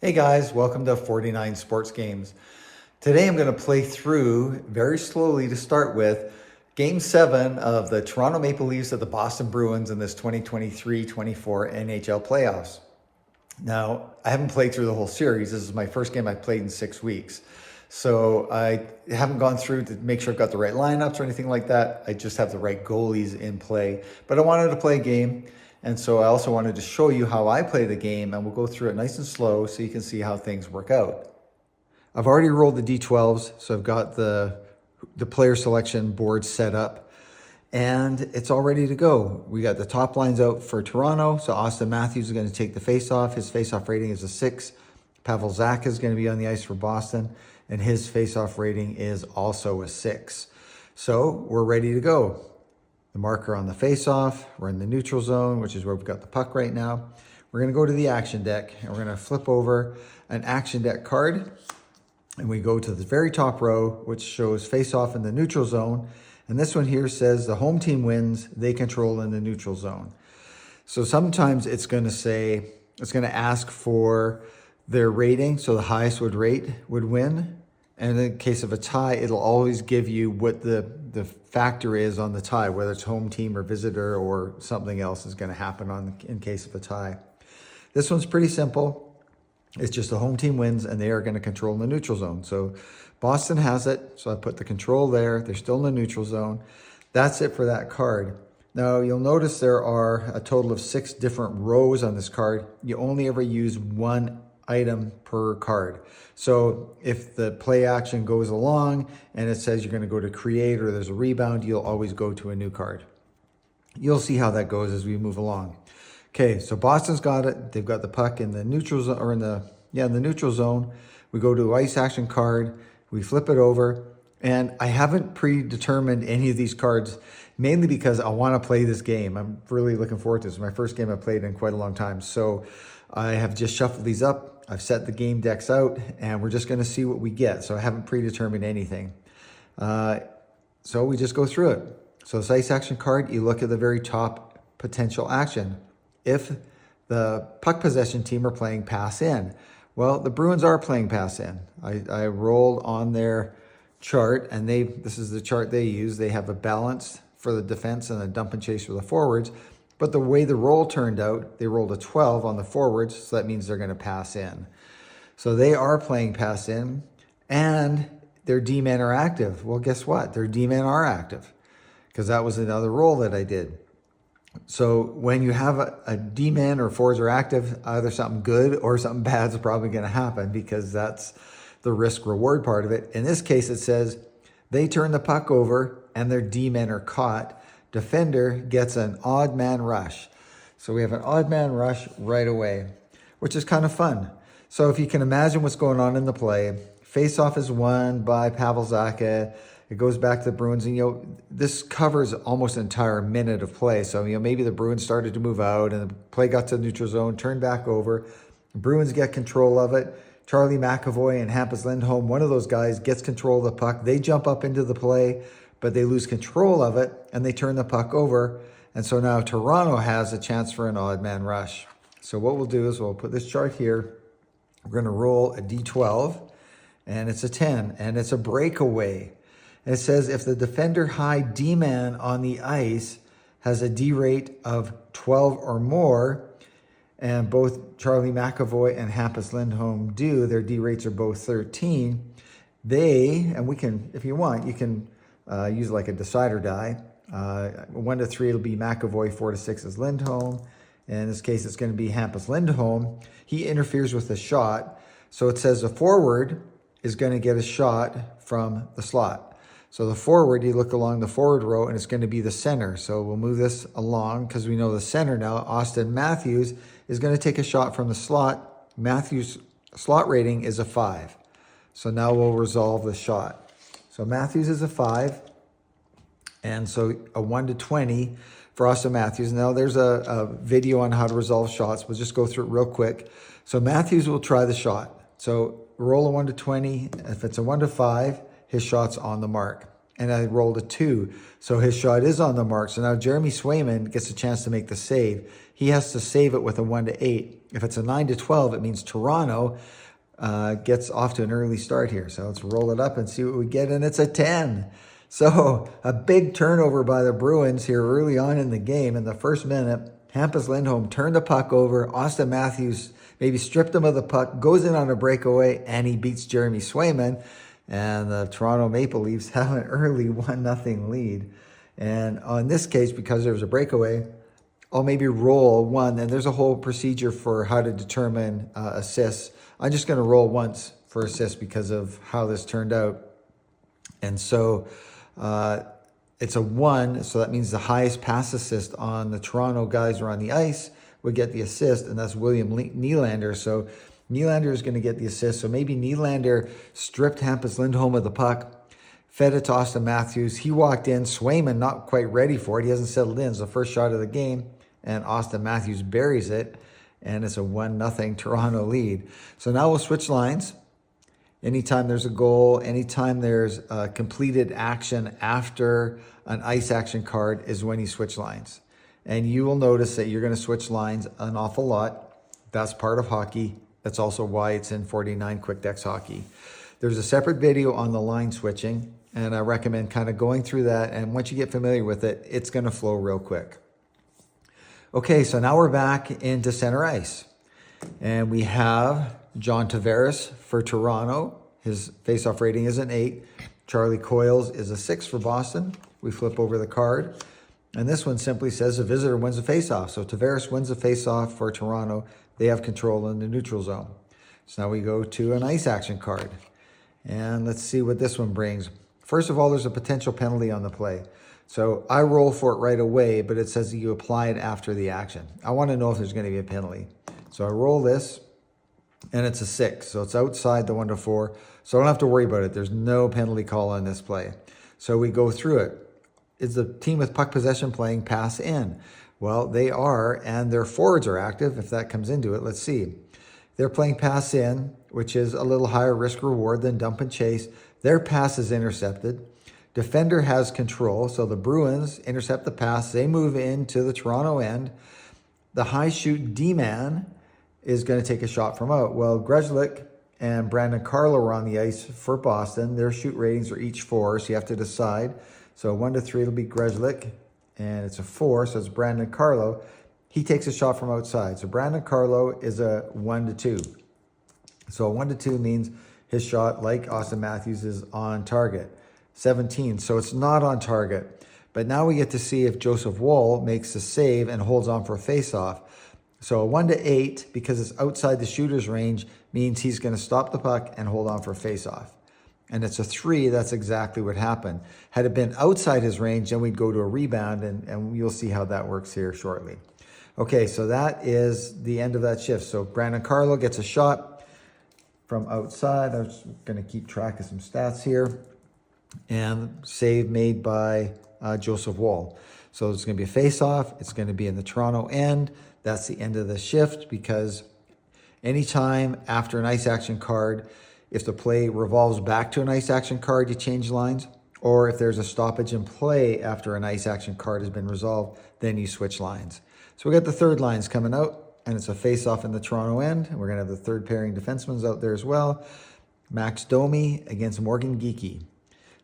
Hey guys, welcome to 49 Sports Games. Today I'm going to play through very slowly to start with Game 7 of the Toronto Maple Leafs at the Boston Bruins in this 2023-24 NHL playoffs. Now, I haven't played through the whole series. This is my first game I've played in 6 weeks. So I haven't gone through to make sure I've got the right lineups or anything like that. I just have the right goalies in play. But I wanted to play a game. And so I also wanted to show you how I play the game, and we'll go through it nice and slow so you can see how things work out. I've already rolled the D12s, so I've got the player selection board set up, and it's all ready to go. We got the top lines out for Toronto, so Austin Matthews is going to take the faceoff. His faceoff rating is a 6. Pavel Zacha is going to be on the ice for Boston, and his faceoff rating is also a 6. So we're ready to go. The marker on the face-off, we're in the neutral zone, which is where we've got the puck right now. We're going to go to the action deck, and we're going to flip over an action deck card, and we go to the very top row, which shows face-off in the neutral zone. And this one here says the home team wins, they control in the neutral zone. So sometimes it's going to ask for their rating, so the highest would win. And in the case of a tie, it'll always give you what the factor is on the tie, whether it's home team or visitor or something else is going to happen in case of a tie. This one's pretty simple. It's just the home team wins, and they are going to control in the neutral zone. So Boston has it, so I put the control there. They're still in the neutral zone. That's it for that card. Now, you'll notice there are a total of 6 different rows on this card. You only ever use one item per card. So if the play action goes along and it says you're going to go to create or there's a rebound, you'll always go to a new card. You'll see how that goes as we move along. Okay, so Boston's got it. They've got the puck in the neutral zone, or in the neutral zone. We go to ice action card. We flip it over, and I haven't predetermined any of these cards, mainly because I want to play this game. I'm really looking forward to this. It's my first game I've played in quite a long time. So I have just shuffled these up. I've set the game decks out, and we're just going to see what we get. So I haven't predetermined anything. So we just go through it. So this ice action card, you look at the very top potential action. If the puck possession team are playing pass in, well, the Bruins are playing pass in. I rolled on their chart, and this is the chart they use. They have a balance for the defense and a dump and chase for the forwards. But the way the roll turned out, they rolled a 12 on the forwards, so that means they're going to pass in. So they are playing pass in, and their D-men are active. Well, guess what? Their D-men are active, because that was another roll that I did. So when you have a D-man or forwards are active, either something good or something bad is probably going to happen, because that's the risk-reward part of it. In this case, it says they turn the puck over and their D-men are caught. Defender gets an odd man rush. So we have an odd man rush right away, which is kind of fun. So if you can imagine what's going on in the play, face-off is won by Pavel Zacha. It goes back to the Bruins, and this covers almost an entire minute of play. So maybe the Bruins started to move out, and the play got to the neutral zone, turned back over. The Bruins get control of it. Charlie McAvoy and Hampus Lindholm, one of those guys, gets control of the puck. They jump up into the play, but they lose control of it, and they turn the puck over. And so now Toronto has a chance for an odd man rush. So what we'll do is we'll put this chart here. We're going to roll a D12, and it's a 10, and it's a breakaway. And it says if the defender high D-man on the ice has a D rate of 12 or more, and both Charlie McAvoy and Hampus Lindholm do, their D rates are both 13, and we can, if you want, you can use like a decider die. 1 to 3, it'll be McAvoy. 4 to 6 is Lindholm. In this case, it's going to be Hampus Lindholm. He interferes with the shot. So it says the forward is going to get a shot from the slot. So the forward, you look along the forward row, and it's going to be the center. So we'll move this along because we know the center now. Austin Matthews is going to take a shot from the slot. Matthews' slot rating is a 5. So now we'll resolve the shot. So Matthews is a 5. And so a 1 to 20 for Austin Matthews. Now there's a video on how to resolve shots. We'll just go through it real quick. So Matthews will try the shot. So roll a 1 to 20. If it's a 1 to 5, his shot's on the mark. and I rolled a 2. So his shot is on the mark. So now Jeremy Swayman gets a chance to make the save. He has to save it with a 1-8. If it's a 9-12, it means Toronto gets off to an early start here. So let's roll it up and see what we get, and it's a 10. So a big turnover by the Bruins here early on in the game. In the first minute, Hampus Lindholm turned the puck over. Austin Matthews maybe stripped him of the puck, goes in on a breakaway, and he beats Jeremy Swayman. And the Toronto Maple Leafs have an early 1-0 lead. And on this case, because there was a breakaway, I'll maybe roll 1. And there's a whole procedure for how to determine assists. I'm just going to roll once for assists because of how this turned out. And so it's a 1. So that means the highest pass assist on the Toronto guys who are on the ice would get the assist. And that's William Nylander. So Nylander is going to get the assist. So maybe Nylander stripped Hampus Lindholm of the puck, fed it to Austin Matthews. He walked in. Swayman not quite ready for it. He hasn't settled in. It's the first shot of the game. And Austin Matthews buries it. And it's a 1-0 Toronto lead. So now we'll switch lines. Anytime there's a goal, anytime there's a completed action after an ice action card is when you switch lines. And you will notice that you're going to switch lines an awful lot. That's part of hockey. That's also why it's in 49 Quick Decks Hockey. There's a separate video on the line switching, and I recommend kind of going through that. And once you get familiar with it, it's going to flow real quick. Okay, so now we're back into center ice. And we have John Tavares for Toronto. His faceoff rating is an 8. Charlie Coyles is a 6 for Boston. We flip over the card. And this one simply says a visitor wins a faceoff. So Tavares wins a faceoff for Toronto. They have control in the neutral zone. So now we go to an ice action card. And let's see what this one brings. First of all, there's a potential penalty on the play. So I roll for it right away, but it says that you apply it after the action. I want to know if there's going to be a penalty. So I roll this, and it's a 6. So it's outside the 1-4. So I don't have to worry about it. There's no penalty call on this play. So we go through it. Is the team with puck possession playing pass in? Well, they are, and their forwards are active. If that comes into it, let's see. They're playing pass in, which is a little higher risk reward than dump and chase. Their pass is intercepted. Defender has control, so the Bruins intercept the pass. They move into the Toronto end. The high shoot D-man is going to take a shot from out. Well, Grzelcyk and Brandon Carlo are on the ice for Boston. Their shoot ratings are each 4, so you have to decide. So 1-3, it'll be Grzelcyk, and it's a 4, so it's Brandon Carlo. He takes a shot from outside. So Brandon Carlo is a 1-2. So a 1-2 means his shot, like Austin Matthews, is on target. 17, so it's not on target. But now we get to see if Joseph Woll makes a save and holds on for a faceoff. So a 1-8, because it's outside the shooter's range, means he's going to stop the puck and hold on for a faceoff. And it's a 3, that's exactly what happened. Had it been outside his range, then we'd go to a rebound, and you'll see how that works here shortly. Okay, so that is the end of that shift. So Brandon Carlo gets a shot from outside. I'm just going to keep track of some stats here. And save made by Joseph Woll. So it's going to be a face-off. It's going to be in the Toronto end. That's the end of the shift, because anytime after an ice action card, if the play revolves back to an ice action card, you change lines. Or if there's a stoppage in play after an ice action card has been resolved, then you switch lines. So we got the third lines coming out, and it's a face-off in the Toronto end. We're going to have the third pairing defensemen out there as well. Max Domi against Morgan Geekie.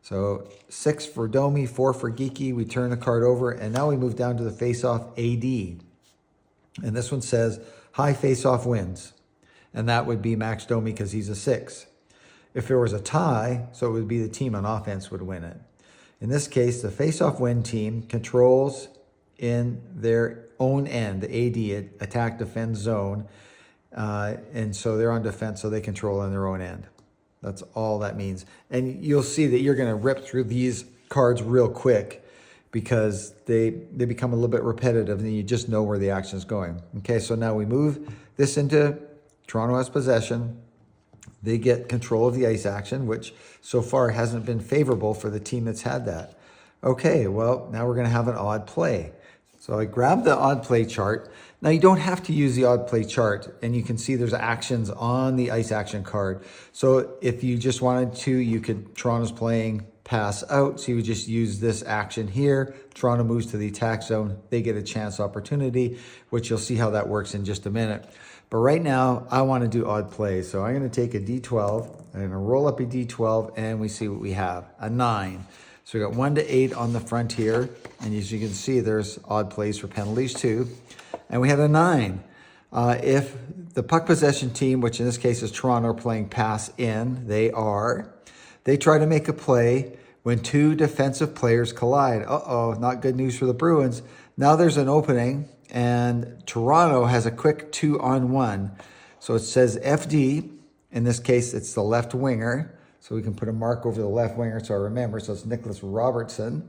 So 6 for Domi, 4 for Geekie. We turn the card over, and now we move down to the face-off AD. And this one says high face-off wins. And that would be Max Domi because he's a 6. If there was a tie, so it would be the team on offense would win it. In this case, the face-off win team controls in their own end, the AD, attack defense zone. And so they're on defense, so they control in their own end. That's all that means. And you'll see that you're going to rip through these cards real quick because they become a little bit repetitive, and you just know where the action is going. Okay, so now we move this into Toronto has possession. They get control of the ice action, which so far hasn't been favorable for the team that's had that. Okay, well, now we're going to have an odd play. So I grabbed the odd play chart. Now you don't have to use the odd play chart, and you can see there's actions on the ice action card. So if you just wanted to, you could, Toronto's playing pass out. So you would just use this action here. Toronto moves to the attack zone. They get a chance opportunity, which you'll see how that works in just a minute. But right now, I want to do odd plays. So I'm going to take a D12. I'm going to roll up a D12, and we see what we have, a 9. So we got 1 to 8 on the front here. And as you can see, there's odd plays for penalties too. And we had a 9. If the puck possession team, which in this case is Toronto, playing pass in, they try to make a play when 2 defensive players collide. Uh-oh, not good news for the Bruins. Now there's an opening, and Toronto has a quick 2-on-1. So it says FD. In this case, it's the left winger. So we can put a mark over the left winger so I remember. So it's Nicholas Robertson.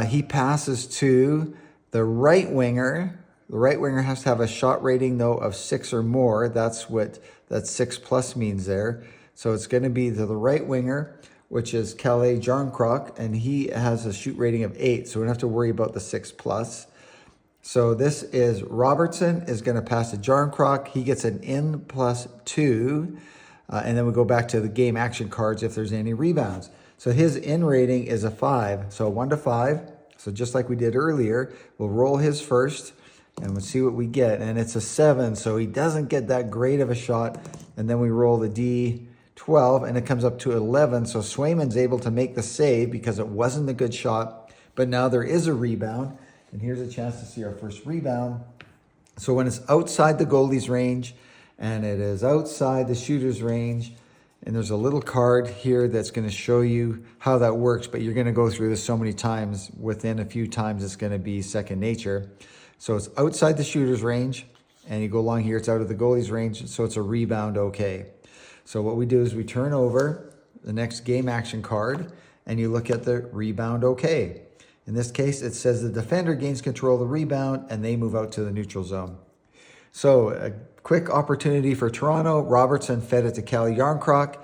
He passes to the right winger. The right winger has to have a shot rating, though, of 6 or more. That's what that 6+ means there. So it's going to be to the right winger, which is Kalle Jarnkrok, and he has a shoot rating of 8. So we don't have to worry about the 6+. So this is Robertson is going to pass to Jarnkrok. He gets an N+2. And then we go back to the game action cards if there's any rebounds. So his in rating is a 5. So 1 to 5. So just like we did earlier, we'll roll his first and we'll see what we get. And it's a 7. So he doesn't get that great of a shot. And then we roll the D12 and it comes up to 11. So Swayman's able to make the save because it wasn't a good shot. But now there is a rebound. And here's a chance to see our first rebound. So when it's outside the goalie's range and it is outside the shooter's range, and there's a little card here that's going to show you how that works, but you're going to go through this so many times, within a few times it's going to be second nature. So it's outside the shooter's range, and you go along here, it's out of the goalie's range, so it's a rebound okay. So what we do is we turn over the next game action card, and you look at the rebound okay. In this case, it says the defender gains control of the rebound and they move out to the neutral zone. So a quick opportunity for Toronto. Robertson fed it to Kalle Jarnkrok.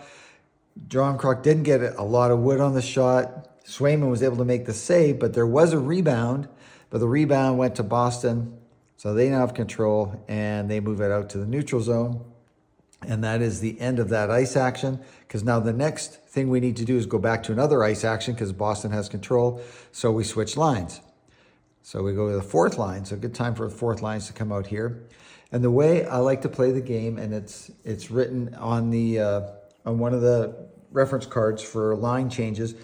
Jarnkrok didn't get a lot of wood on the shot. Swayman was able to make the save, but there was a rebound, but the rebound went to Boston. So they now have control and they move it out to the neutral zone. And that is the end of that ice action, because now the next thing we need to do is go back to another ice action because Boston has control. So we switch lines. So we go to the fourth line. So good time for the fourth lines to come out here. And the way I like to play the game, and it's written on the on one of the reference cards for line changes,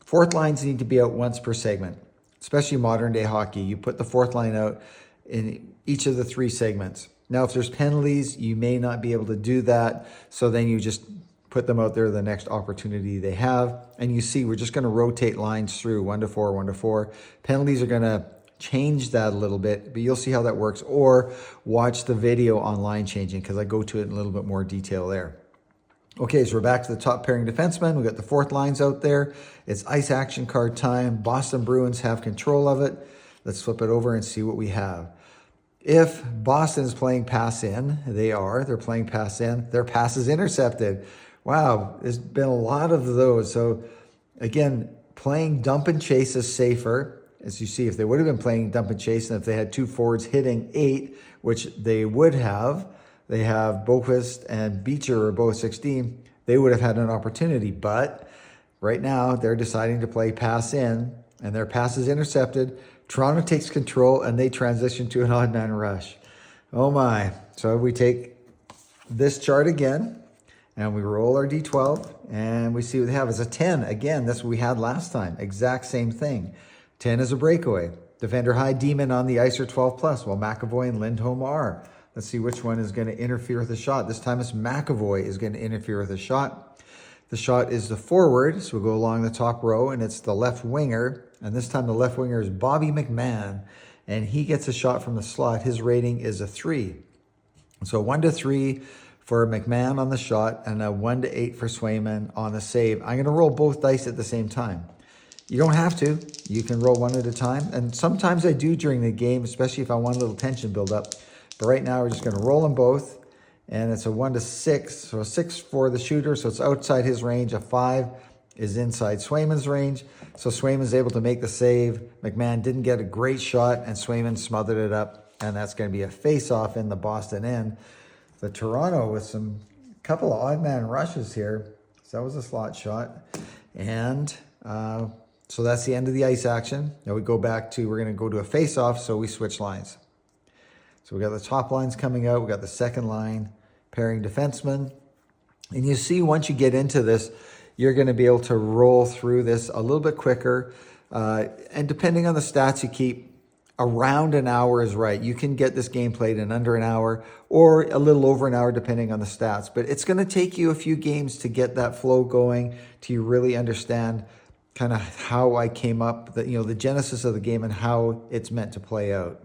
fourth lines need to be out once per segment, especially modern day hockey. You put the fourth line out in each of the 3 segments. Now, if there's penalties, you may not be able to do that. So then you just put them out there the next opportunity they have. And you see, we're just going to rotate lines through 1 to 4, 1 to 4. Penalties are going to change that a little bit, but you'll see how that works. Or watch the video on line changing because I go to it in a little bit more detail there. Okay, so we're back to the top pairing defenseman. We've got the fourth lines out there. It's ice action card time. Boston Bruins have control of it. Let's flip it over and see what we have. If Boston is playing pass in, they're playing pass in, their pass is intercepted. Wow, there's been a lot of those. So again, playing dump and chase is safer. As you see, if they would have been playing dump and chase, and if they had 2 forwards hitting 8, which they would have, they have Boquist and Beecher are both 16, they would have had an opportunity. But right now, they're deciding to play pass in, and their pass is intercepted. Toronto takes control and they transition to an odd man rush. Oh my. So we take this chart again and we roll our D12 and we see what they have. It's a 10. Again, that's what we had last time. Exact same thing. 10 is a breakaway. Defender high, Demon on the ice are 12+, while McAvoy and Lindholm are. Let's see which one is going to interfere with the shot. This time it's McAvoy is going to interfere with the shot. The shot is the forward, so we'll go along the top row, and it's the left winger. And this time the left winger is Bobby McMahon, and he gets a shot from the slot. His rating is a 3. So 1 to 3 for McMahon on the shot, and a 1 to 8 for Swayman on the save. I'm going to roll both dice at the same time. You don't have to. You can roll one at a time. And sometimes I do during the game, especially if I want a little tension build up. But right now we're just going to roll them both. And it's a 1 to 6. So a 6 for the shooter. So it's outside his range. A 5 is inside Swayman's range. So Swayman's able to make the save. McMahon didn't get a great shot, and Swayman smothered it up. And that's going to be a face-off in the Boston end. The Toronto with some couple of odd man rushes here. So that was a slot shot. And So that's the end of the ice action. Now we go back to, we're going to go to a face-off, so we switch lines. So we got the top lines coming out. We got the second line, pairing defensemen. And you see, once you get into this, you're going to be able to roll through this a little bit quicker. And depending on the stats you keep, around an hour is right. You can get this game played in under an hour or a little over an hour, depending on the stats. But it's going to take you a few games to get that flow going, to really understand kind of how I came up, the genesis of the game and how it's meant to play out.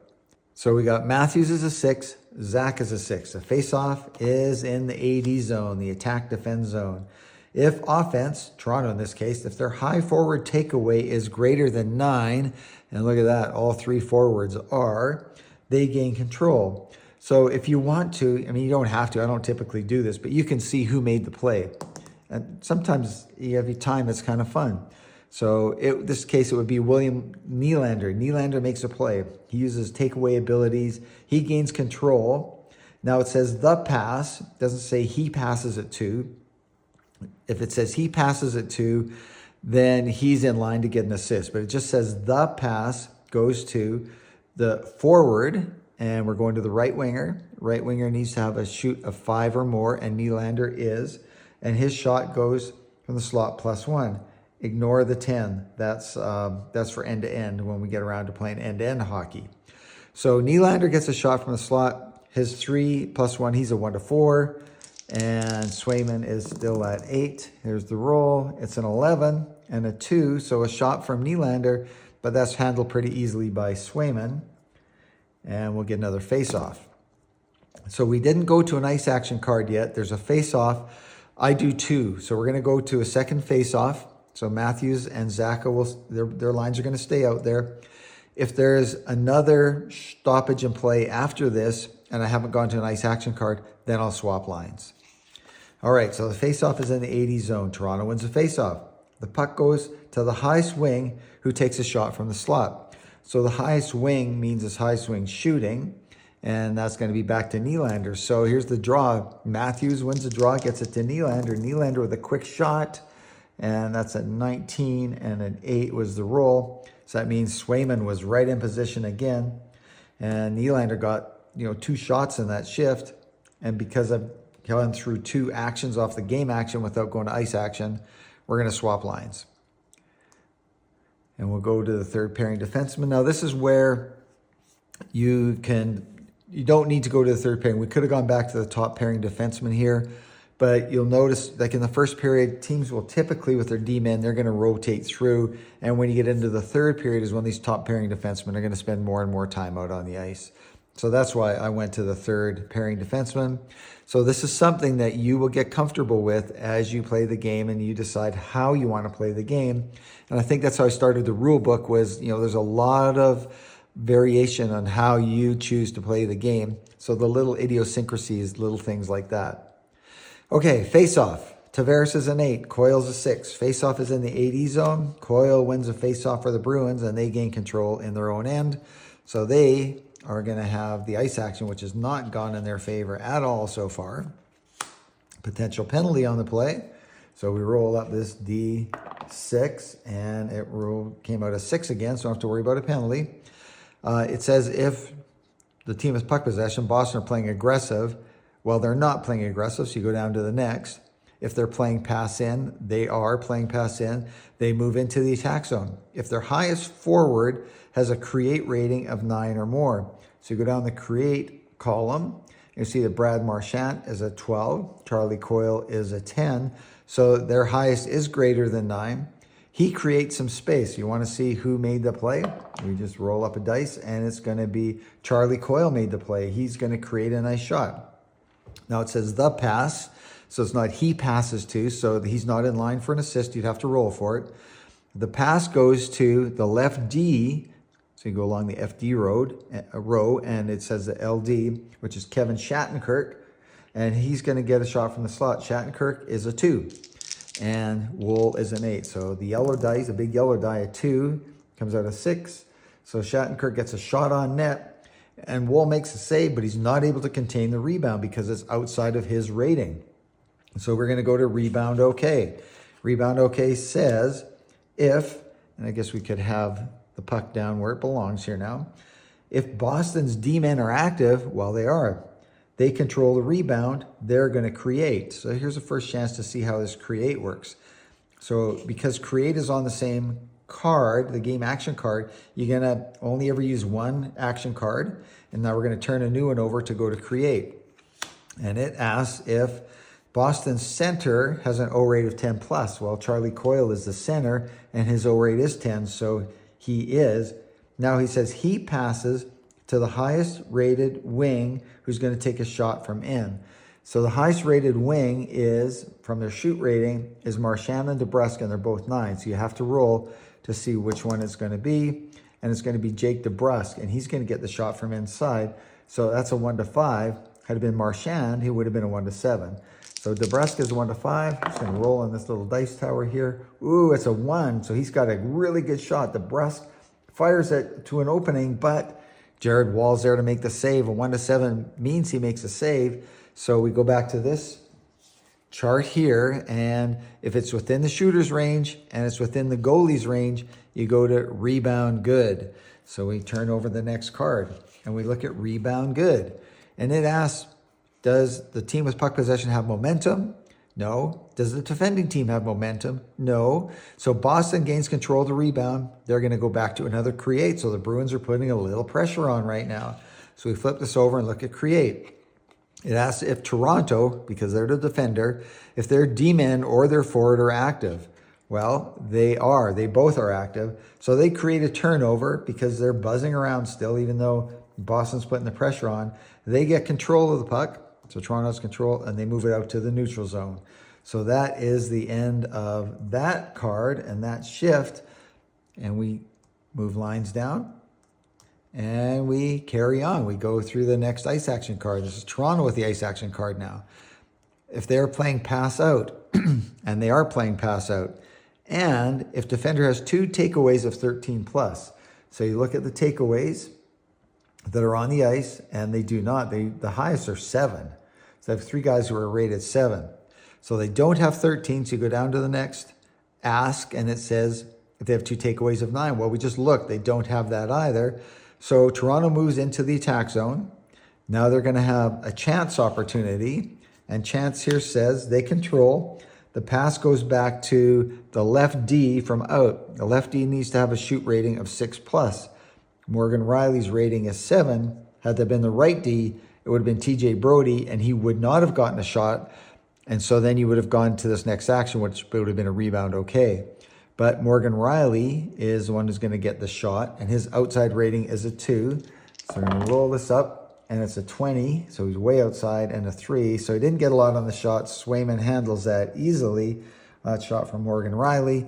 So we got Matthews as a 6, Zach as a 6. The face-off is in the AD zone, the attack defend zone. If offense, Toronto in this case, if their high forward takeaway is greater than 9, and look at that, all 3 forwards are, they gain control. So if you want to, you don't have to, I don't typically do this, but you can see who made the play. And sometimes you have your time, it's kind of fun. So this case, it would be William Nylander. Nylander makes a play. He uses takeaway abilities. He gains control. Now it says the pass. It doesn't say he passes it to. If it says he passes it to, then he's in line to get an assist. But it just says the pass goes to the forward, and we're going to the right winger. Right winger needs to have a shoot of 5 or more, and Nylander is. And his shot goes from the slot +1. Ignore the 10. That's for end-to-end when we get around to playing end-to-end hockey. So Nylander gets a shot from the slot. His 3 +1, he's a 1 to 4. And Swayman is still at 8. Here's the roll. It's an 11 and a 2. So a shot from Nylander, but that's handled pretty easily by Swayman. And we'll get another face-off. So we didn't go to an ice action card yet. There's a face-off. I do 2. So we're going to go to a second face-off. So Matthews and Zaka, their lines are going to stay out there. If there's another stoppage in play after this, and I haven't gone to an ice action card, then I'll swap lines. All right, so the face-off is in the 80 zone. Toronto wins the face-off. The puck goes to the highest wing, who takes a shot from the slot. So the highest wing means it's highest wing shooting, and that's going to be back to Nylander. So here's the draw. Matthews wins the draw, gets it to Nylander. Nylander with a quick shot, and that's a 19, and an 8 was the roll. So that means Swayman was right in position again, and Nylander got 2 shots in that shift. And because I've gone through 2 actions off the game action without going to ice action, we're going to swap lines. And we'll go to the third pairing defenseman. Now this is where you don't need to go to the third pairing. We could have gone back to the top pairing defenseman here, but you'll notice, like in the first period, teams will typically, with their D-men, they're going to rotate through. And when you get into the third period is when these top pairing defensemen are going to spend more and more time out on the ice. So that's why I went to the third pairing defenseman. So this is something that you will get comfortable with as you play the game and you decide how you want to play the game. And I think that's how I started the rule book was, there's a lot of variation on how you choose to play the game. So the little idiosyncrasies, little things like that. Okay, face-off. Tavares is an 8, Coyle's a 6. Face-off is in the 80 zone. Coyle wins a face-off for the Bruins, and they gain control in their own end. So they are going to have the ice action, which has not gone in their favor at all so far. Potential penalty on the play. So we roll up this D6, and it came out a 6 again, so I don't have to worry about a penalty. It says if the team has puck possession, Boston are playing aggressive. Well, they're not playing aggressive, so you go down to the next. If they're playing pass in, they are playing pass in. They move into the attack zone. If their highest forward has a create rating of 9 or more. So you go down the create column. You see that Brad Marchand is a 12. Charlie Coyle is a 10. So their highest is greater than 9. He creates some space. You want to see who made the play? We just roll up a dice, and it's going to be Charlie Coyle made the play. He's going to create a nice shot. Now it says the pass, so it's not he passes to, so he's not in line for an assist. You'd have to roll for it. The pass goes to the left D, so you go along the FD row, and it says the LD, which is Kevin Shattenkirk, and he's going to get a shot from the slot. Shattenkirk is a 2, and Wool is an 8. So the yellow dice, a big yellow die, a 2, comes out a 6. So Shattenkirk gets a shot on net. And Wool makes a save, but he's not able to contain the rebound because it's outside of his rating. So we're going to go to rebound OK. Rebound OK says if, and I guess we could have the puck down where it belongs here now. If Boston's D-men are active, well, they are. They control the rebound, they're going to create. So here's the first chance to see how this create works. So because create is on the same card, the game action card, you're going to only ever use one action card. And now we're going to turn a new one over to go to create. And it asks if Boston's center has an O rate of 10 plus. Well, Charlie Coyle is the center and his O rate is 10, so he is. Now he says he passes to the highest rated wing who's going to take a shot from in. So the highest rated wing is, from their shoot rating, is Marchand and DeBrusk, and they're both 9. So you have to roll to see which one it's going to be. And it's going to be Jake DeBrusk, and he's going to get the shot from inside. So that's a 1 to 5. Had it been Marchand, he would have been a 1 to 7. So DeBrusk is 1 to 5. He's going to roll in this little dice tower here. Ooh, it's a 1. So he's got a really good shot. DeBrusk fires it to an opening, but Jared Wall's there to make the save. A 1 to 7 means he makes a save. So we go back to this chart here, and if it's within the shooter's range and it's within the goalie's range, you go to rebound good. So we turn over the next card and we look at rebound good. And it asks, does the team with puck possession have momentum? No. Does the defending team have momentum? No. So Boston gains control of the rebound. They're going to go back to another create. So the Bruins are putting a little pressure on right now. So we flip this over and look at create. It asks if Toronto, because they're the defender, if their D-men or their forward are active. Well, they are. They both are active. So they create a turnover because they're buzzing around still, even though Boston's putting the pressure on. They get control of the puck. So Toronto's control, and they move it out to the neutral zone. So that is the end of that card and that shift. And we move lines down. And we carry on. We go through the next ice action card. This is Toronto with the ice action card now. If they're playing pass out, and they are playing pass out, and if defender has 2 takeaways of 13 plus. So you look at the takeaways that are on the ice, and they do not. The highest are 7. So I have 3 guys who are rated 7. So they don't have 13, so you go down to the next ask, and it says if they have 2 takeaways of 9. Well, we just looked. They don't have that either. So Toronto moves into the attack zone. Now they're going to have a chance opportunity. And chance here says they control. The pass goes back to the left D from out. The left D needs to have a shoot rating of 6 plus. Morgan Riley's rating is 7. Had that been the right D, it would have been TJ Brody, and he would not have gotten a shot. And so then you would have gone to this next action, which would have been a rebound okay. But Morgan Riley is the one who's going to get the shot, and his outside rating is a 2. So we're going to roll this up, and it's a 20. So he's way outside, and a 3. So he didn't get a lot on the shot. Swayman handles that easily. Shot from Morgan Riley,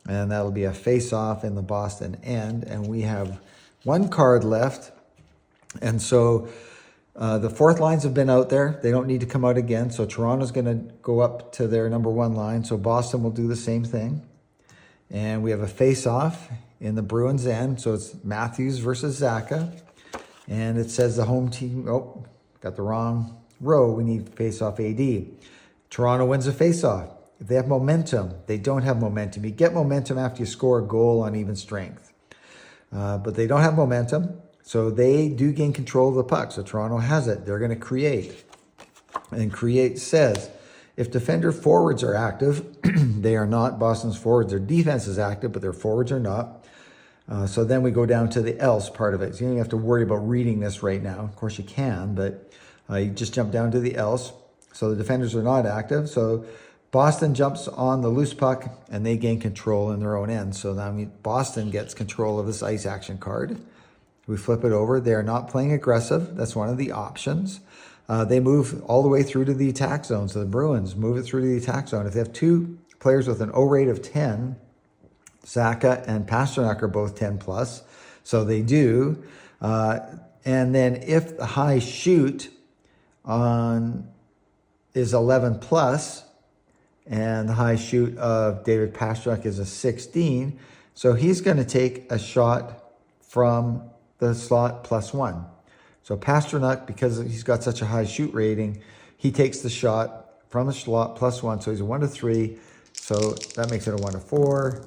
and that'll be a face-off in the Boston end. And we have 1 card left. And so the fourth lines have been out there. They don't need to come out again. So Toronto's going to go up to their number 1 line. So Boston will do the same thing. And we have a face-off in the Bruins end. So it's Matthews versus Zaka. And it says the home team, oh, got the wrong row. We need face-off AD. Toronto wins a face-off. If they have momentum, they don't have momentum. You get momentum after you score a goal on even strength. But they don't have momentum. So they do gain control of the puck. So Toronto has it. They're going to create. And create says, if defender forwards are active, they are not. Boston's forwards, their defense is active, but their forwards are not. So then we go down to the else part of it. So you don't have to worry about reading this right now. Of course you can, but you just jump down to the else. So the defenders are not active. So Boston jumps on the loose puck and they gain control in their own end. So now Boston gets control of this ice action card. We flip it over. They are not playing aggressive. That's one of the options. They move all the way through to the attack zone. So the Bruins move it through to the attack zone. If they have 2 players with an O rate of 10, Zaka and Pasternak are both 10 plus. So they do. And then if the high shoot on is 11 plus, and the high shoot of David Pasternak is a 16, so he's going to take a shot from the slot +1. So Pasternak, because he's got such a high shoot rating, he takes the shot from the slot +1. So he's a 1 to 3. So that makes it a 1 to 4,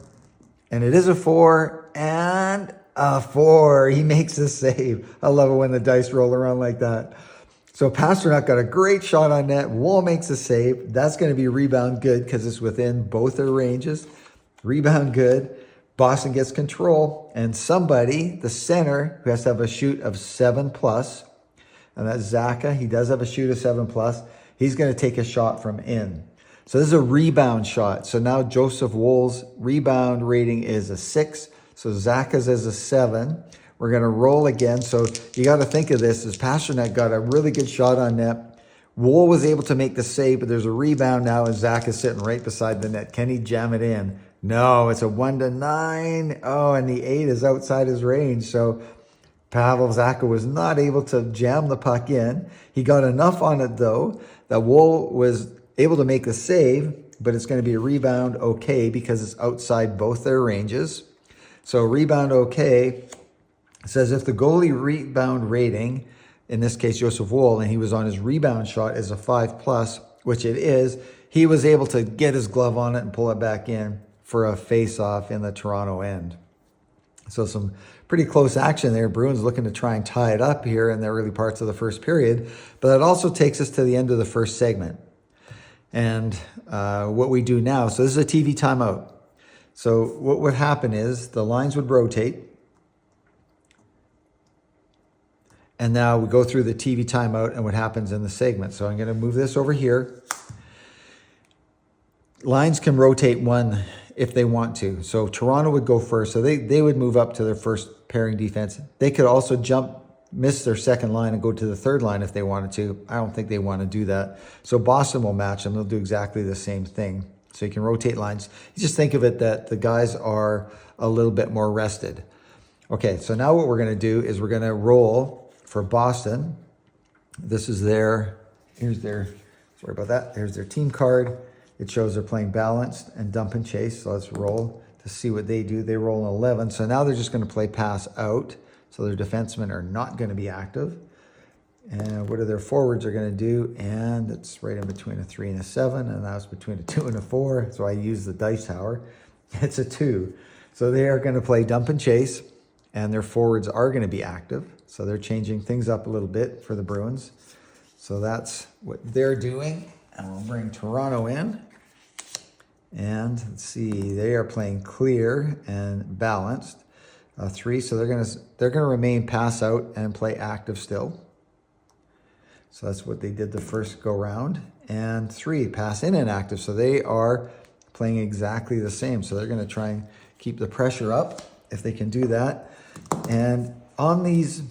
And it is a 4 and a 4. He makes a save. I love it when the dice roll around like that. So Pasternak got a great shot on net. Wool makes a save. That's going to be rebound good because it's within both their ranges. Rebound good. Boston gets control. And somebody, the center, who has to have a shoot of 7+, and that's Zaka. He does have a shoot of 7+. He's going to take a shot from in. So this is a rebound shot. So now Joseph Wool's rebound rating is a 6. So Zaka's is a 7. We're going to roll again. So you got to think of this as Pasternak got a really good shot on net. Wool was able to make the save, but there's a rebound now, and Zach is sitting right beside the net. Can he jam it in? No, it's a 1-9. Oh, and the 8 is outside his range. So Pavel Zacha was not able to jam the puck in. He got enough on it, though, that Wool was able to make the save, but it's going to be a rebound okay because it's outside both their ranges. So rebound okay says if the goalie rebound rating, in this case Joseph Wool, and he was on his rebound shot, is a 5+, which it is, he was able to get his glove on it and pull it back in for a face-off in the Toronto end. So some pretty close action there. Bruins looking to try and tie it up here in the early parts of the first period, but that also takes us to the end of the first segment. And what we do now, so this is a TV timeout. So what would happen is the lines would rotate. And now we go through the TV timeout and what happens in the segment. So I'm going to move this over here. Lines can rotate one if they want to. So Toronto would go first. So they would move up to their first pairing defense. They could also miss their second line and go to the third line if they wanted to. I don't think they want to do that. So Boston will match them. They'll do exactly the same thing. So you can rotate lines. You just think of it that the guys are a little bit more rested. Okay, so now what we're going to do is we're going to roll for Boston. This is sorry about that. Here's their team card. It shows they're playing balanced and dump and chase. So let's roll to see what they do. They roll an 11. So now they're just going to play pass out. So their defensemen are not going to be active. And what are their forwards are going to do? And it's right in between a 3 and a 7. And that's between a 2 and a 4. So I use the dice tower. It's a 2. So they are going to play dump and chase. And their forwards are going to be active. So they're changing things up a little bit for the Bruins. So that's what they're doing. And we'll bring Toronto in. And let's see, they are playing clear and balanced. 3, so they're gonna remain pass out and play active still. So that's what they did the first go round. And 3, pass in and active. So they are playing exactly the same. So they're gonna try and keep the pressure up if they can do that. And on these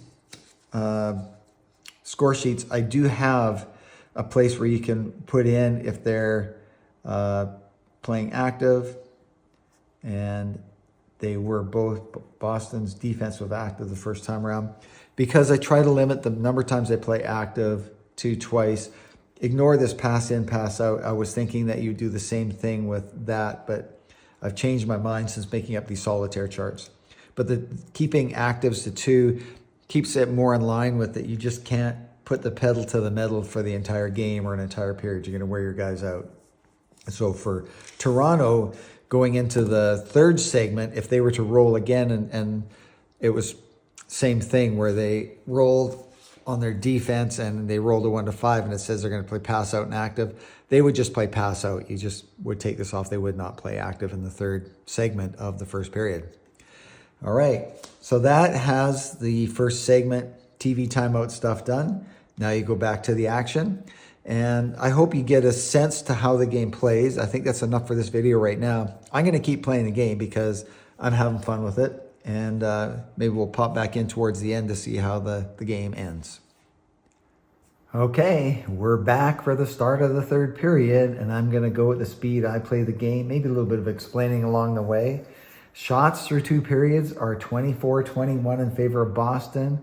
score sheets, I do have a place where you can put in if they're playing active, and they were both Boston's defensive active the first time around, because I try to limit the number of times they play active to twice. Ignore this pass in, pass out. I was thinking that you do the same thing with that, but I've changed my mind since making up these solitaire charts. But the keeping actives to 2 keeps it more in line with that. You just can't put the pedal to the metal for the entire game or an entire period. You're going to wear your guys out. So for Toronto, going into the third segment, if they were to roll again, and it was same thing where they rolled on their defense and they rolled a 1 to 5 and it says they're going to play pass out and active, they would just play pass out. You just would take this off. They would not play active in the third segment of the first period. All right, so that has the first segment TV timeout stuff done. Now you go back to the action. And I hope you get a sense to how the game plays. I think that's enough for this video right now. I'm going to keep playing the game because I'm having fun with it. And maybe we'll pop back in towards the end to see how the game ends. Okay, we're back for the start of the third period. And I'm going to go at the speed I play the game. Maybe a little bit of explaining along the way. Shots through 2 periods are 24-21 in favor of Boston.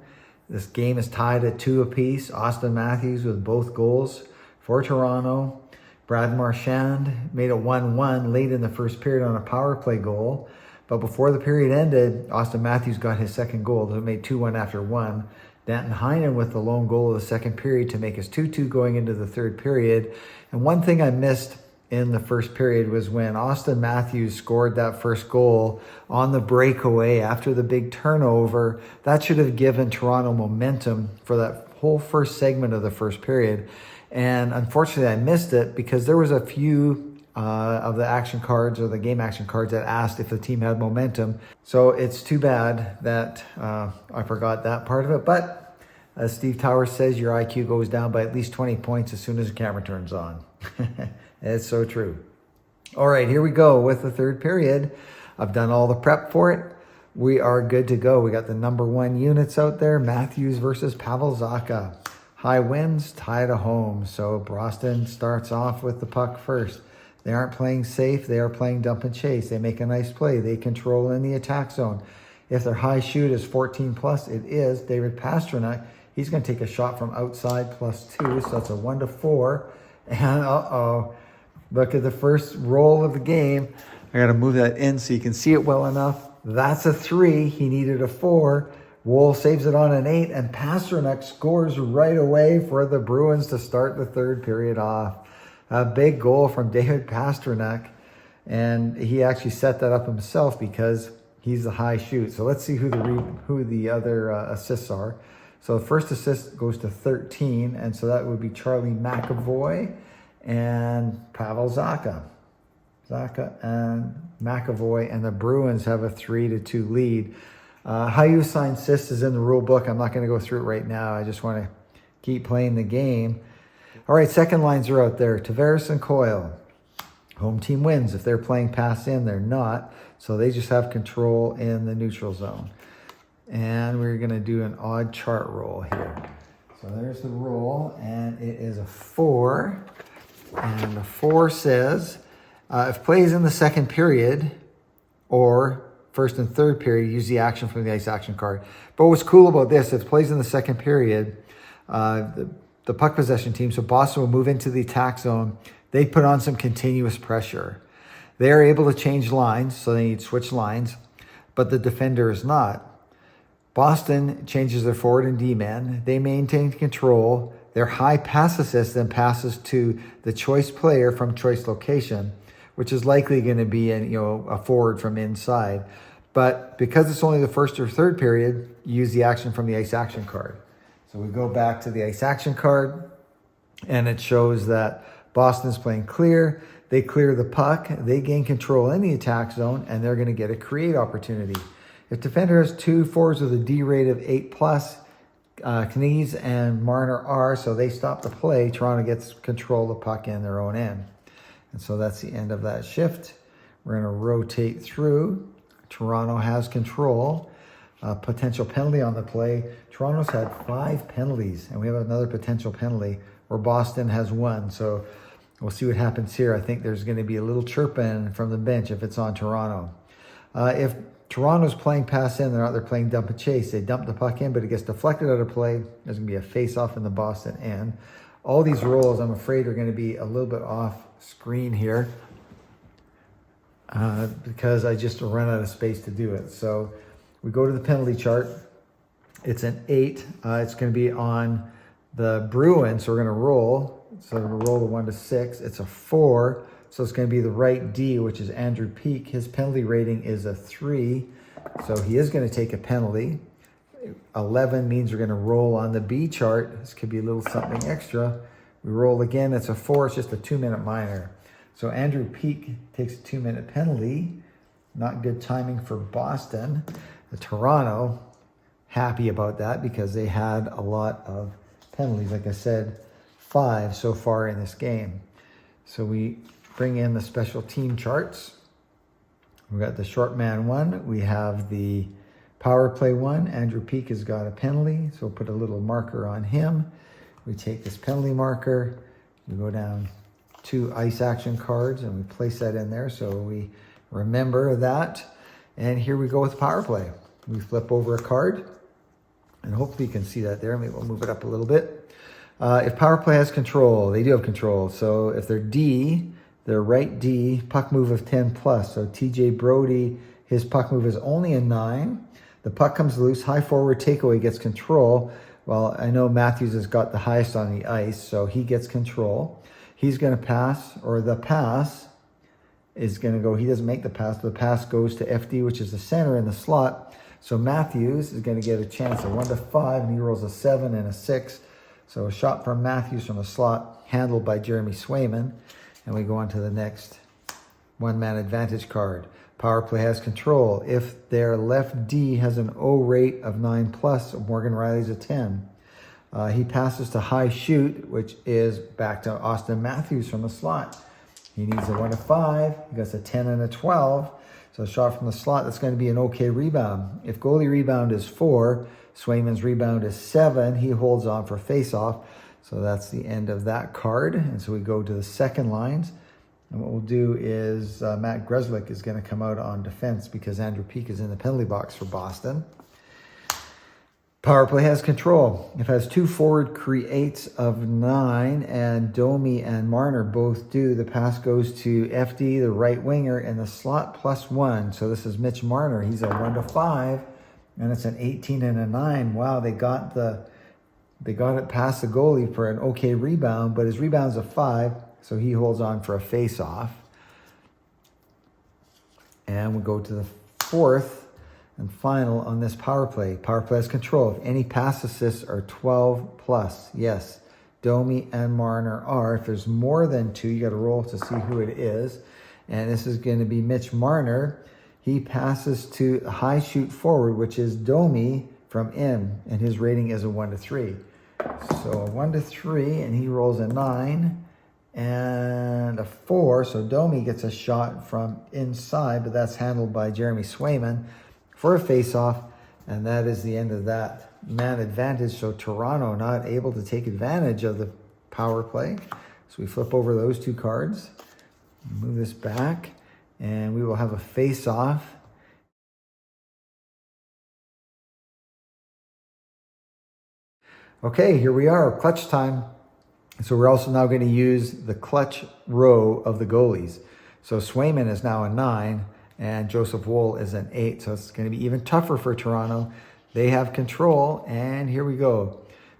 This game is tied at 2 apiece. Austin Matthews with both goals for Toronto. Brad Marchand made it 1-1 late in the first period on a power play goal. But before the period ended, Austin Matthews got his second goal. So it made 2-1 after 1. Danton Heinen with the lone goal of the second period to make us 2-2 going into the third period. And one thing I missed in the first period was when Austin Matthews scored that first goal on the breakaway after the big turnover. That should have given Toronto momentum for that whole first segment of the first period. And unfortunately, I missed it because there was a few of the action cards or the game action cards that asked if the team had momentum. So it's too bad that I forgot that part of it. But as Steve Towers says, your IQ goes down by at least 20 points as soon as the camera turns on. It's so true. All right, here we go with the third period. I've done all the prep for it. We are good to go. We got the number one units out there. Matthews versus Pavel Zacha. High winds, tie to home. So Boston starts off with the puck first. They aren't playing safe. They are playing dump and chase. They make a nice play. They control in the attack zone. If their high shoot is 14 plus, it is. David Pastrnak, he's going to take a shot from outside +2. So that's a 1-4. And look at the first roll of the game. I got to move that in so you can see it well enough. That's a 3. He needed a 4. Woll saves it on an 8. And Pastrnak scores right away for the Bruins to start the third period off. A big goal from David Pastrnak, and he actually set that up himself because he's the high shoot. So let's see who the other assists are. So the first assist goes to 13, and so that would be Charlie McAvoy and Pavel Zacha. Zacha and McAvoy, and the Bruins have a 3-2 lead. How you assign assists is in the rule book. I'm not going to go through it right now. I just want to keep playing the game. All right, second lines are out there. Tavares and Coyle. Home team wins. If they're playing pass in, they're not. So they just have control in the neutral zone. And we're going to do an odd chart roll here. So there's the roll, and it is a 4. And the 4 says, if plays in the second period or first and third period, use the action from the ice action card. But what's cool about this, if it plays in the second period, the puck possession team, so Boston will move into the attack zone. They put on some continuous pressure. They are able to change lines, so they need to switch lines, but the defender is not. Boston changes their forward and D-man. They maintain control. Their high pass assist then passes to the choice player from choice location, which is likely going to be a forward from inside. But because it's only the first or third period, use the action from the ice action card. So we go back to the ice action card, and it shows that Boston's playing clear. They clear the puck. They gain control in the attack zone, and they're going to get a create opportunity. If defender has 2 forwards with a D rate of 8+, Knies and Marner are, so they stop the play. Toronto gets control of the puck in their own end. And so that's the end of that shift. We're going to rotate through. Toronto has control. Potential penalty on the play. Toronto's had 5 penalties, and we have another potential penalty where Boston has 1. So we'll see what happens here. I think there's going to be a little chirping from the bench if it's on Toronto. If Toronto's playing pass in, they're playing dump and chase. They dump the puck in, but it gets deflected out of play. There's going to be a face-off in the Boston end. All these rolls, I'm afraid, are going to be a little bit off screen here because I just run out of space to do it. So we go to the penalty chart. It's an 8. It's going to be on the Bruins, so we're going to roll. So we're going to roll the 1 to 6. It's a 4, so it's going to be the right D, which is Andrew Peeke. His penalty rating is a 3, so he is going to take a penalty. 11 means we're going to roll on the B chart. This could be a little something extra. We roll again. It's a 4. It's just a 2-minute minor. So Andrew Peeke takes a 2-minute penalty. Not good timing for Boston. Toronto, happy about that because they had a lot of penalties. Like I said, 5 so far in this game. So we bring in the special team charts. We've got the short man 1. We have the power play 1. Andrew Peeke has got a penalty, so we'll put a little marker on him. We take this penalty marker. We go down 2 ice action cards, and we place that in there so we remember that. And here we go with power play. We flip over a card, and hopefully you can see that there. Maybe we'll move it up a little bit. If power play has control, they do have control. So if they're D, they're right D, puck move of 10+. So TJ Brody, his puck move is only a 9. The puck comes loose, high forward takeaway gets control. Well, I know Matthews has got the highest on the ice, so he gets control. he's going to pass, or the pass is going to go, he doesn't make the pass goes to FD, which is the center in the slot. So Matthews is going to get a chance of 1 to 5, and he rolls a 7 and a 6. So a shot from Matthews from the slot, handled by Jeremy Swayman. And we go on to the next one-man advantage card. Power play has control. If their left D has an O rate of 9+, Morgan Riley's a 10. He passes to high shoot, which is back to Austin Matthews from the slot. He needs a 1 to 5. He gets a 10 and a 12. So a shot from the slot, that's going to be an okay rebound. If goalie rebound is 4, Swayman's rebound is 7. He holds on for face-off. So that's the end of that card. And so we go to the second lines. And what we'll do is Matt Grzelcyk is going to come out on defense because Andrew Peeke is in the penalty box for Boston. Power play has control. If it has 2 forward creates of 9 and Domi and Marner both do, the pass goes to FD, the right winger, in the slot +1. So this is Mitch Marner. He's a 1 to 5, and it's an 18 and a 9. Wow, they got it past the goalie for an okay rebound, but his rebound's a 5, so he holds on for a face-off. And we go to the fourth and final on this power play. Power play has control. If any pass assists are 12+, yes, Domi and Marner are. If there's more than 2, you got to roll to see who it is. And this is going to be Mitch Marner. He passes to high shoot forward, which is Domi from in, and his rating is a 1 to 3. So a 1 to 3, and he rolls a 9 and a 4. So Domi gets a shot from inside, but that's handled by Jeremy Swayman for a face-off, and that is the end of that man advantage. So Toronto not able to take advantage of the power play. So we flip over those 2 cards, move this back, and we will have a face-off. Okay, here we are, clutch time. So we're also now going to use the clutch row of the goalies. So Swayman is now a 9, and Joseph Woll is an 8. So it's going to be even tougher for Toronto. They have control, and here we go.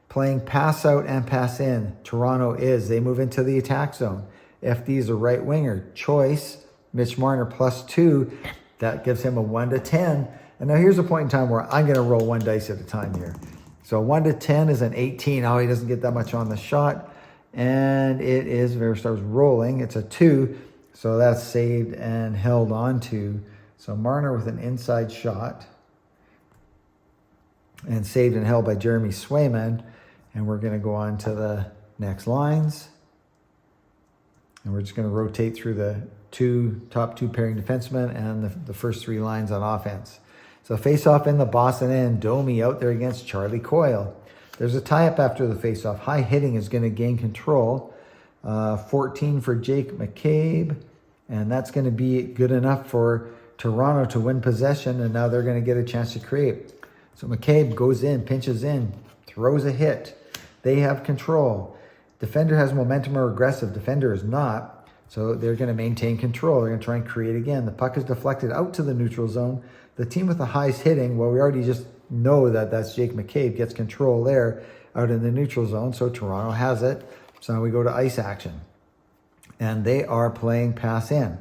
Playing pass out and pass in. Toronto is. They move into the attack zone. FD is a right winger. Choice, Mitch Marner +2. That gives him a 1 to 10. And now here's a point in time where I'm going to roll 1 dice at a time here. So 1 to 10 is an 18. Oh, he doesn't get that much on the shot. And it is, very starts rolling. It's a 2. So that's saved and held on to. So Marner with an inside shot. And saved and held by Jeremy Swayman. And we're going to go on to the next lines. And we're just going to rotate through the top two pairing defensemen and the first 3 lines on offense. So face-off in the Boston end. Domi out there against Charlie Coyle. There's a tie-up after the face-off. High hitting is going to gain control. 14 for Jake McCabe. And that's going to be good enough for Toronto to win possession. And now they're going to get a chance to create. So McCabe goes in, pinches in, throws a hit. They have control. Defender has momentum or aggressive. Defender is not. So they're going to maintain control. They're going to try and create again. The puck is deflected out to the neutral zone. The team with the highest hitting, well, we already just know that that's Jake McCabe, gets control there out in the neutral zone. So Toronto has it. So now we go to ice action. And they are playing pass in.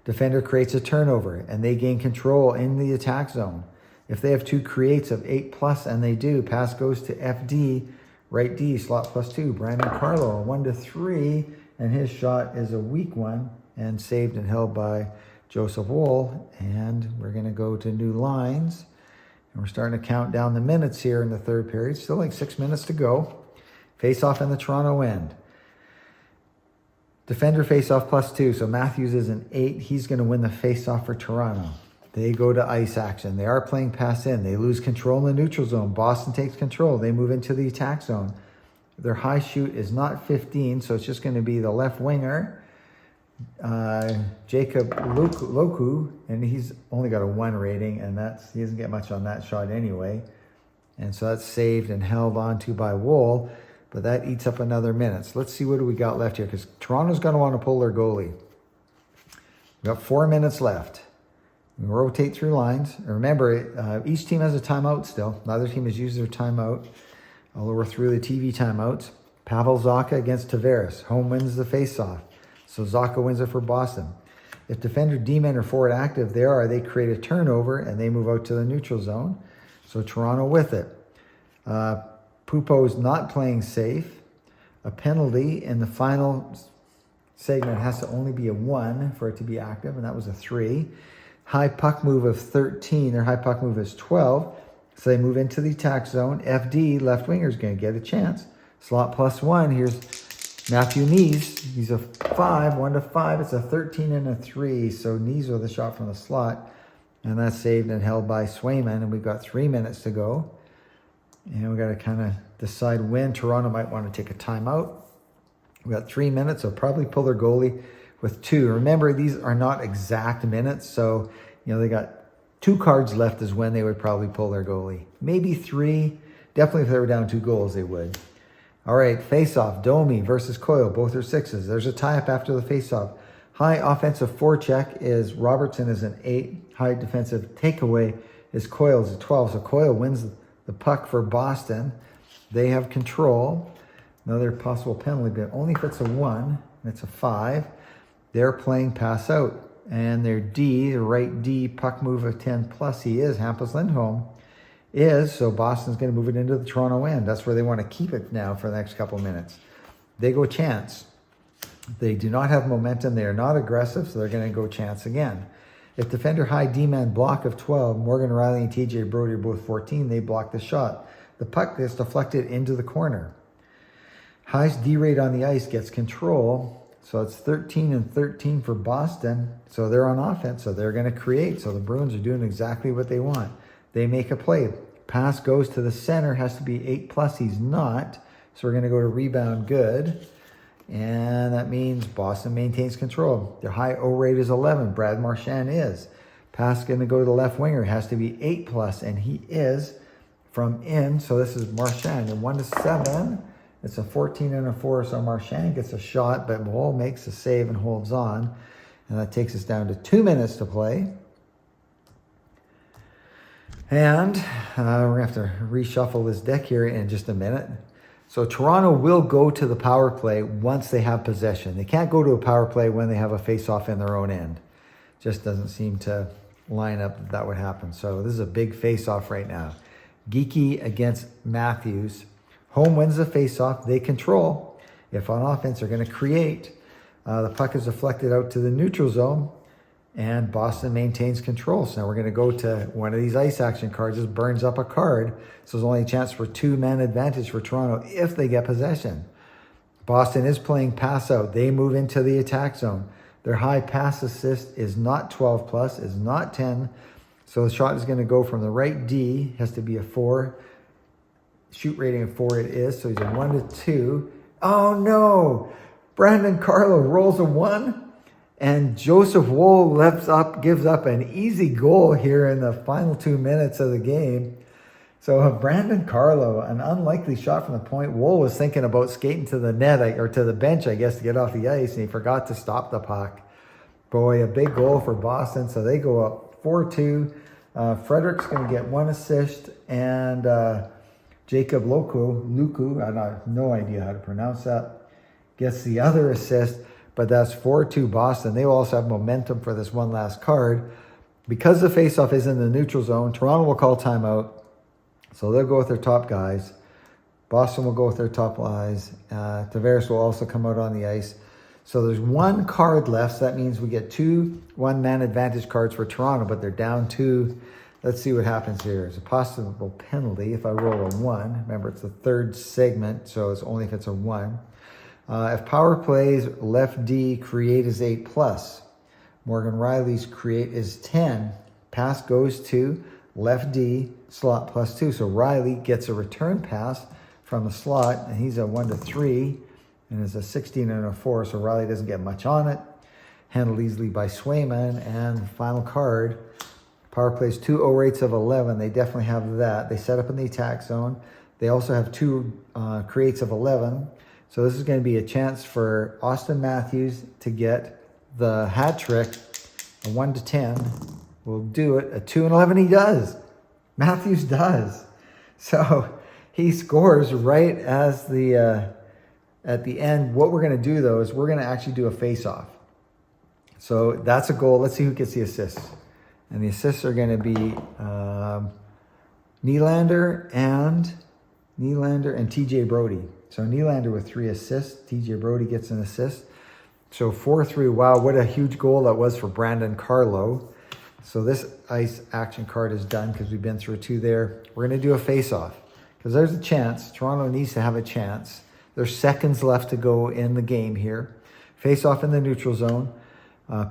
Defender creates a turnover, and they gain control in the attack zone. If they have 2 creates of 8+, and they do, pass goes to FD, right D, slot +2. Brandon Carlo, 1 to 3, and his shot is a weak one, and saved and held by Joseph Woll. And we're going to go to new lines. And we're starting to count down the minutes here in the third period. Still like 6 minutes to go. Face-off in the Toronto end. Defender face-off +2. So Matthews is an 8. He's going to win the face-off for Toronto. They go to ice action. They are playing pass in. They lose control in the neutral zone. Boston takes control. They move into the attack zone. Their high shoot is not 15, so it's just going to be the left winger, Jacob Loku, and he's only got a 1 rating, and he doesn't get much on that shot anyway. And so that's saved and held onto by Woll, but that eats up another minute. So let's see what do we got left here, because Toronto's going to want to pull their goalie. We've got 4 minutes left. We rotate through lines. And remember, each team has a timeout still. Neither team has used their timeout, although we're through the TV timeouts. Pavel Zacha against Tavares. Home wins the faceoff. So Zacha wins it for Boston. If defender, D-men, or forward active, they create a turnover and they move out to the neutral zone. So Toronto with it. Pupo's not playing safe. A penalty in the final segment has to only be a 1 for it to be active, and that was a 3. High puck move of 13. Their high puck move is 12. So they move into the attack zone. FD, left winger, is going to get a chance. Slot +1. Here's Matthew Knees. He's a 5, 1 to 5. It's a 13 and a 3. So Knees with a shot from the slot. And that's saved and held by Swayman. And we've got 3 minutes to go. And we've got to kind of decide when. Toronto might want to take a timeout. We've got 3 minutes. They'll probably pull their goalie with 2. Remember, these are not exact minutes. So, they got 2 cards left is when they would probably pull their goalie. Maybe 3. Definitely if they were down 2 goals, they would. All right, face-off. Domi versus Coyle. Both are 6s. There's a tie-up after the face-off. High offensive forecheck is Robertson is an 8. High defensive takeaway is Coyle is a 12. So Coyle wins the puck for Boston. They have control. Another possible penalty, but only if it's a 1. It's a 5. They're playing pass out. And their D, the right D, puck move of 10 plus, he is. Hampus Lindholm is. So Boston's going to move it into the Toronto end. That's where they want to keep it now for the next couple minutes. They go chance. They do not have momentum. They are not aggressive, so they're going to go chance again. If defender high D-man block of 12, Morgan Riley and TJ Brody are both 14, they block the shot. The puck is deflected into the corner. Highest D rate on the ice gets control. So it's 13 and 13 for Boston. So they're on offense. So they're going to create. So the Bruins are doing exactly what they want. They make a play. Pass goes to the center. Has to be 8 plus. He's not. So we're going to go to rebound good. And that means Boston maintains control. Their high O rate is 11. Brad Marchand is. Pass going to go to the left winger. Has to be 8 plus. And he is from in. So this is Marchand. And 1 to 7. It's a 14 and a 4, so Marchand gets a shot, but Wall makes a save and holds on. And that takes us down to 2 minutes to play. And we're going to have to reshuffle this deck here in just a minute. So Toronto will go to the power play once they have possession. They can't go to a power play when they have a face-off in their own end. Just doesn't seem to line up that would happen. So this is a big face-off right now. Geeky against Matthews. Home wins the faceoff. They control. If on offense, they're going to create. The puck is deflected out to the neutral zone, and Boston maintains control. So now we're going to go to one of these ice action cards. Just burns up a card. So there's only a chance for 2-man advantage for Toronto if they get possession. Boston is playing pass out. They move into the attack zone. Their high pass assist is not 12 plus, is not 10. So the shot is going to go from the right D. Has to be a 4. Shoot rating of 4 it is, so he's a 1 to 2. Oh no! Brandon Carlo rolls a 1, and Joseph Woll gives up an easy goal here in the final 2 minutes of the game. So Brandon Carlo, an unlikely shot from the point. Woll was thinking about skating to the net, or to the bench, I guess, to get off the ice, and he forgot to stop the puck. Boy, a big goal for Boston, so they go up 4-2. Frederick's going to get 1 assist, and Jacob Luku, I have no idea how to pronounce that, gets the other assist, but that's 4-2 Boston. They will also have momentum for this one last card. Because the faceoff is in the neutral zone, Toronto will call timeout, so they'll go with their top guys. Boston will go with their top guys. Tavares will also come out on the ice. So there's 1 card left, so that means we get 2 one-man advantage cards for Toronto, but they're down 2. Let's see what happens here. There's a possible penalty if I roll a 1. Remember, it's the 3rd segment, so it's only if it's a 1. If power plays, left D create is 8 plus. Morgan Riley's create is 10. Pass goes to left D, slot +2. So Riley gets a return pass from the slot, and he's a 1 to 3, and it's a 16 and a 4, so Riley doesn't get much on it. Handled easily by Swayman, and the final card. Power plays 2 O rates of 11. They definitely have that. They set up in the attack zone. They also have 2 creates of 11. So this is going to be a chance for Austin Matthews to get the hat trick. A 1 to 10 will do it. A 2 and 11 he does. Matthews does. So he scores right as the At the end, what we're going to do though is we're going to actually do a face-off. So that's a goal. Let's see who gets the assists. And the assists are going to be Nylander and TJ Brody. So Nylander with 3 assists. TJ Brody gets an assist. So 4-3. Wow, what a huge goal that was for Brandon Carlo. So this ice action card is done because we've been through 2 there. We're going to do a face-off because there's a chance. Toronto needs to have a chance. There's seconds left to go in the game here. Face-off in the neutral zone.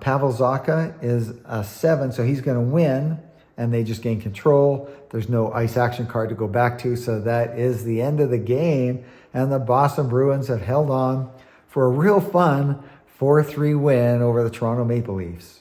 Pavel Zacha is a 7, so he's going to win, and they just gain control. There's no ice action card to go back to, so that is the end of the game, and the Boston Bruins have held on for a real fun 4-3 win over the Toronto Maple Leafs.